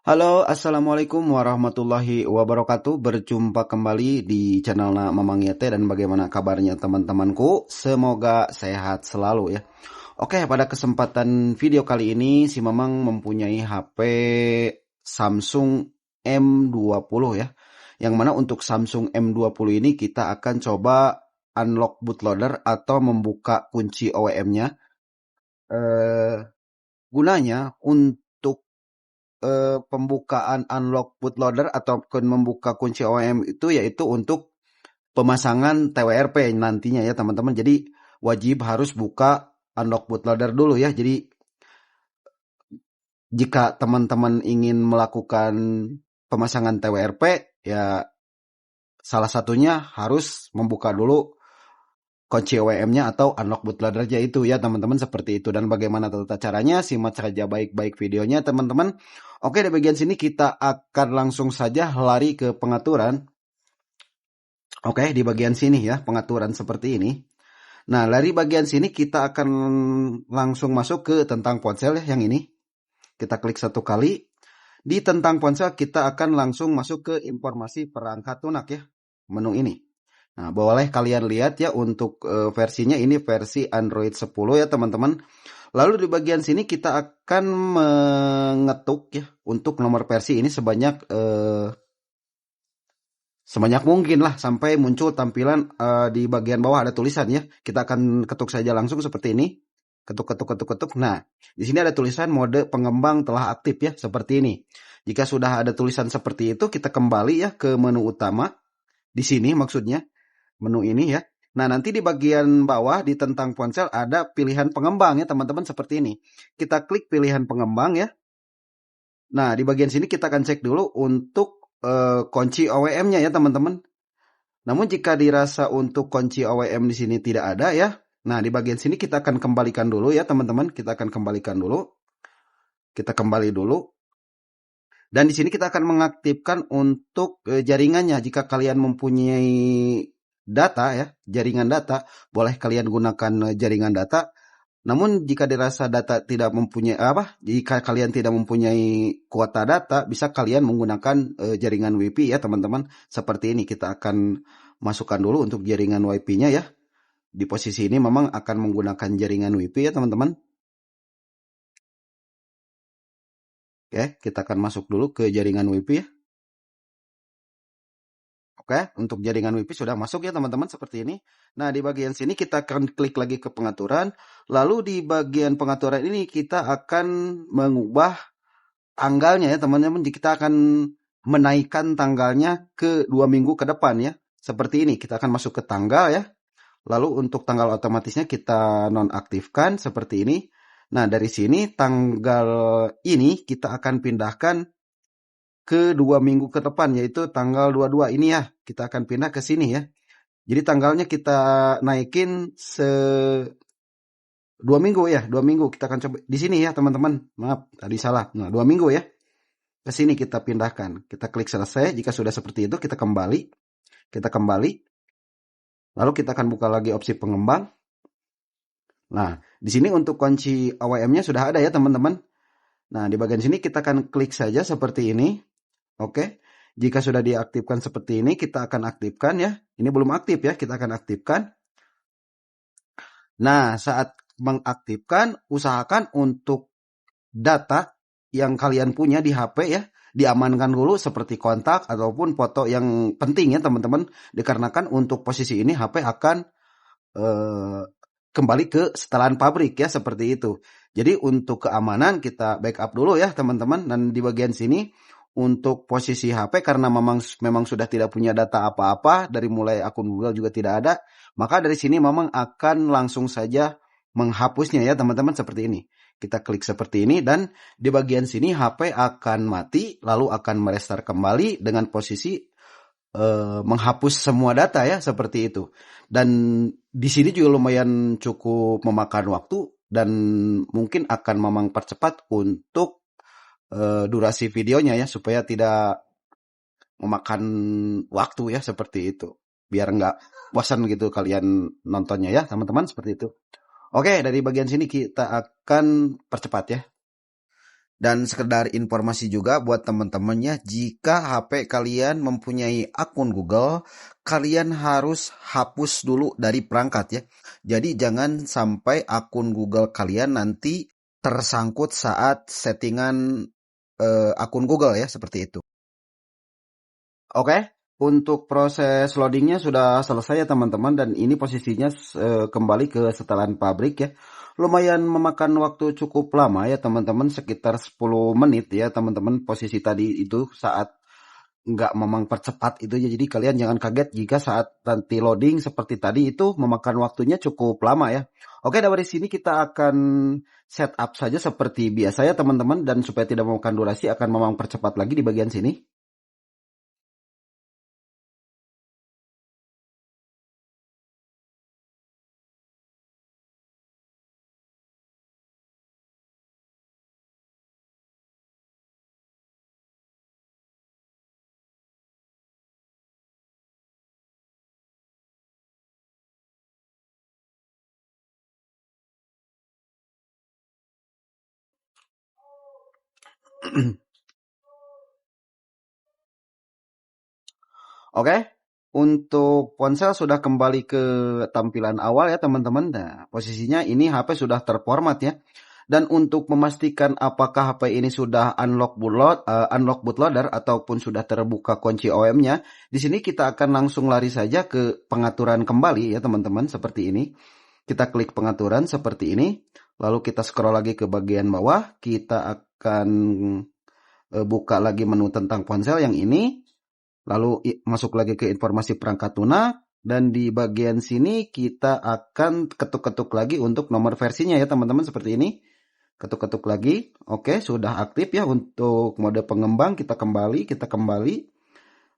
Halo, assalamualaikum warahmatullahi wabarakatuh. Berjumpa kembali di channel Mamang Yete dan bagaimana kabarnya teman-temanku? Semoga sehat selalu ya. Oke, pada kesempatan video kali ini si Mamang mempunyai HP Samsung M20 ya. Yang mana untuk Samsung M20 ini kita akan coba unlock bootloader atau membuka kunci OEM-nya. Gunanya untuk pembukaan unlock bootloader ataupun membuka kunci OEM itu yaitu untuk pemasangan TWRP nantinya ya teman-teman. Jadi wajib harus buka unlock bootloader dulu ya. Jadi jika teman-teman ingin melakukan pemasangan TWRP ya salah satunya harus membuka dulu kunci OEM-nya atau unlock bootloader-nya itu ya teman-teman, seperti itu. Dan bagaimana tata caranya, simak saja baik-baik videonya teman-teman. Oke, di bagian sini kita akan langsung saja lari ke pengaturan. Oke, di bagian sini ya pengaturan seperti ini. Nah, dari bagian sini kita akan langsung masuk ke tentang ponsel ya, yang ini. Kita klik satu kali. Di tentang ponsel kita akan langsung masuk ke informasi perangkat lunak ya, menu ini. Nah, boleh kalian lihat ya untuk versinya ini versi Android 10 ya teman-teman. Lalu di bagian sini kita akan mengetuk ya untuk nomor versi ini sebanyak mungkin lah sampai muncul tampilan di bagian bawah ada tulisan ya. Kita akan ketuk saja langsung seperti ini. Ketuk. Nah, di sini ada tulisan mode pengembang telah aktif ya, seperti ini. Jika sudah ada tulisan seperti itu, kita kembali ya ke menu utama. Di sini maksudnya menu ini ya. Nah, nanti di bagian bawah di tentang ponsel ada pilihan pengembang ya teman-teman, seperti ini. Kita klik pilihan pengembang ya. Nah, di bagian sini kita akan cek dulu untuk kunci OEM-nya ya teman-teman. Namun jika dirasa untuk kunci OEM di sini tidak ada ya. Nah, di bagian sini kita akan kembalikan dulu ya teman-teman. Kita akan kembalikan dulu. Kita kembali dulu. Dan di sini kita akan mengaktifkan untuk jaringannya. Jika kalian mempunyai data ya, jaringan data, boleh kalian gunakan jaringan data. Namun jika dirasa data tidak mempunyai jika kalian tidak mempunyai kuota data, bisa kalian menggunakan jaringan WiFi ya teman-teman. Seperti ini kita akan masukkan dulu untuk jaringan WiFi-nya ya. Di posisi ini memang akan menggunakan jaringan WiFi ya teman-teman. Oke, kita akan masuk dulu ke jaringan WiFi ya. Oke, untuk jaringan WiFi sudah masuk ya teman-teman, seperti ini. Nah, di bagian sini kita akan klik lagi ke pengaturan. Lalu di bagian pengaturan ini kita akan mengubah tanggalnya ya teman-teman. Kita akan menaikkan tanggalnya ke 2 minggu ke depan ya. Seperti ini, kita akan masuk ke tanggal ya. Lalu untuk tanggal otomatisnya kita nonaktifkan seperti ini. Nah, dari sini tanggal ini kita akan pindahkan ke 2 minggu ke depan, yaitu tanggal 22 ini ya. Kita akan pindah ke sini ya. Jadi tanggalnya kita naikin 2 minggu ya, 2 minggu. Kita akan coba di sini ya teman-teman. Maaf, tadi salah. Nah, 2 minggu ya. Ke sini kita pindahkan. Kita klik selesai. Jika sudah seperti itu kita kembali. Kita kembali. Lalu kita akan buka lagi opsi pengembang. Nah, di sini untuk kunci OEM-nya sudah ada ya teman-teman. Nah, di bagian sini kita akan klik saja seperti ini. Oke, jika sudah diaktifkan seperti ini, kita akan aktifkan ya. Ini belum aktif ya, kita akan aktifkan. Nah, saat mengaktifkan, usahakan untuk data yang kalian punya di HP ya, diamankan dulu seperti kontak ataupun foto yang penting ya teman-teman. Dikarenakan untuk posisi ini HP akan kembali ke setelan pabrik ya, seperti itu. Jadi untuk keamanan kita backup dulu ya teman-teman. Dan di bagian sini untuk posisi HP karena memang sudah tidak punya data apa-apa, dari mulai akun Google juga tidak ada, maka dari sini memang akan langsung saja menghapusnya ya teman-teman, seperti ini. Kita klik seperti ini dan di bagian sini HP akan mati lalu akan merestart kembali dengan posisi menghapus semua data ya, seperti itu. Dan di sini juga lumayan cukup memakan waktu dan mungkin akan memang percepat untuk durasi videonya ya, supaya tidak memakan waktu ya, seperti itu. Biar nggak bosan gitu kalian nontonnya ya teman-teman, seperti itu. Oke, dari bagian sini kita akan percepat ya. Dan sekedar informasi juga buat teman-temannya, jika HP kalian mempunyai akun Google, kalian harus hapus dulu dari perangkat ya. Jadi jangan sampai akun Google kalian nanti tersangkut saat settingan akun Google ya, seperti itu. Oke, untuk proses loadingnya sudah selesai ya teman-teman, dan ini posisinya kembali ke setelan pabrik ya. Lumayan memakan waktu cukup lama ya teman-teman, sekitar 10 menit ya teman-teman, posisi tadi itu saat nggak memang percepat itu ya. Jadi kalian jangan kaget jika saat nanti loading seperti tadi itu memakan waktunya cukup lama ya. Oke, dari sini kita akan setup saja seperti biasa ya teman-teman, dan supaya tidak memakan durasi akan memang percepat lagi di bagian sini. Oke, untuk ponsel sudah kembali ke tampilan awal ya teman-teman. Nah, posisinya ini HP sudah terformat ya. Dan untuk memastikan apakah HP ini sudah unlock bootloader ataupun sudah terbuka kunci OEM-nya, di sini kita akan langsung lari saja ke pengaturan kembali ya teman-teman, seperti ini. Kita klik pengaturan seperti ini, lalu kita scroll lagi ke bagian bawah, kita akan buka lagi menu tentang ponsel yang ini. Lalu masuk lagi ke informasi perangkat lunak, dan di bagian sini kita akan ketuk-ketuk lagi untuk nomor versinya ya teman-teman, seperti ini. Ketuk-ketuk lagi. Oke, sudah aktif ya untuk mode pengembang. Kita kembali.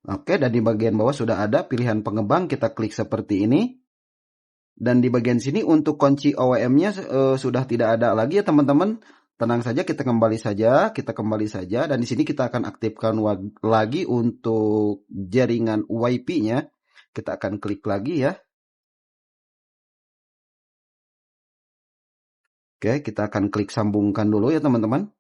Oke, dan di bagian bawah sudah ada pilihan pengembang, kita klik seperti ini. Dan di bagian sini untuk kunci OEM-nya sudah tidak ada lagi ya teman-teman. Tenang saja, kita kembali saja, dan di sini kita akan aktifkan lagi untuk jaringan WiFi-nya. Kita akan klik lagi ya. Oke, kita akan klik sambungkan dulu ya teman-teman.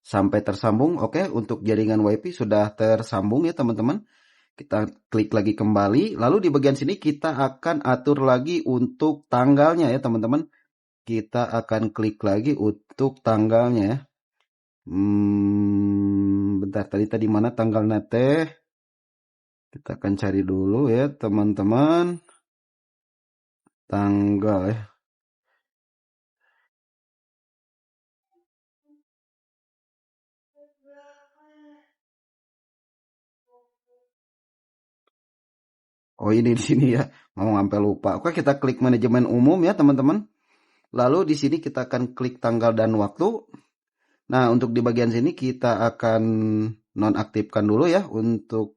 Sampai tersambung. Oke, untuk jaringan WiFi sudah tersambung ya teman-teman. Kita klik lagi kembali. Lalu di bagian sini kita akan atur lagi untuk tanggalnya ya teman-teman. Kita akan klik lagi untuk tanggalnya ya. Bentar, tadi mana tanggalnya teh? Kita akan cari dulu ya teman-teman. Tanggal ya. Oh, ini di sini ya. Mau sampai lupa. Oke, kita klik manajemen umum ya teman-teman. Lalu di sini kita akan klik tanggal dan waktu. Nah, untuk di bagian sini kita akan nonaktifkan dulu ya untuk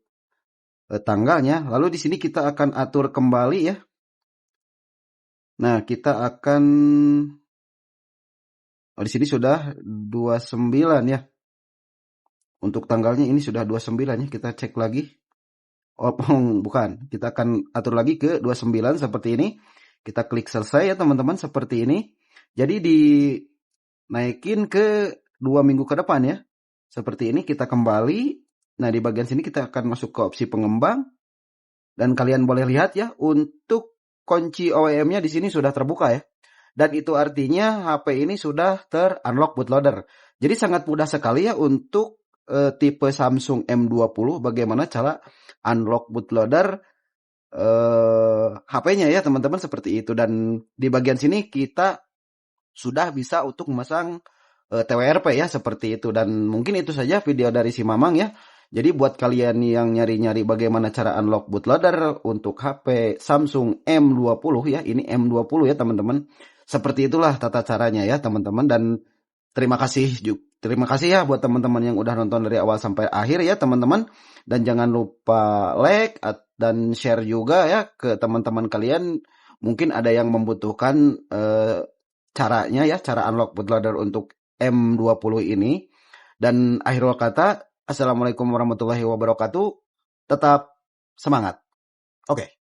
tanggalnya. Lalu di sini kita akan atur kembali ya. Nah, kita akan di sini sudah 29 ya. Untuk tanggalnya ini sudah 29 ya. Kita cek lagi. Oh, bukan. Kita akan atur lagi ke 29 seperti ini. Kita klik selesai ya teman-teman, seperti ini. Jadi dinaikin ke 2 minggu ke depan ya. Seperti ini, kita kembali. Nah, di bagian sini kita akan masuk ke opsi pengembang. Dan kalian boleh lihat ya, untuk kunci OEM-nya di sini sudah terbuka ya. Dan itu artinya HP ini sudah ter-unlock bootloader. Jadi sangat mudah sekali ya untuk tipe Samsung M20 bagaimana cara unlock bootloader HP-nya ya teman-teman, seperti itu. Dan di bagian sini kita sudah bisa untuk memasang TWRP ya, seperti itu. Dan mungkin itu saja video dari si Mamang ya. Jadi buat kalian yang nyari-nyari bagaimana cara unlock bootloader untuk HP Samsung M20 ya, ini M20 ya teman-teman. Seperti itulah tata caranya ya teman-teman. Dan terima kasih ya buat teman-teman yang udah nonton dari awal sampai akhir ya teman-teman. Dan jangan lupa like dan share juga ya ke teman-teman kalian. Mungkin ada yang membutuhkan caranya ya, cara unlock bootloader untuk M20 ini. Dan akhirul kata, Assalamualaikum warahmatullahi wabarakatuh. Tetap semangat. Oke.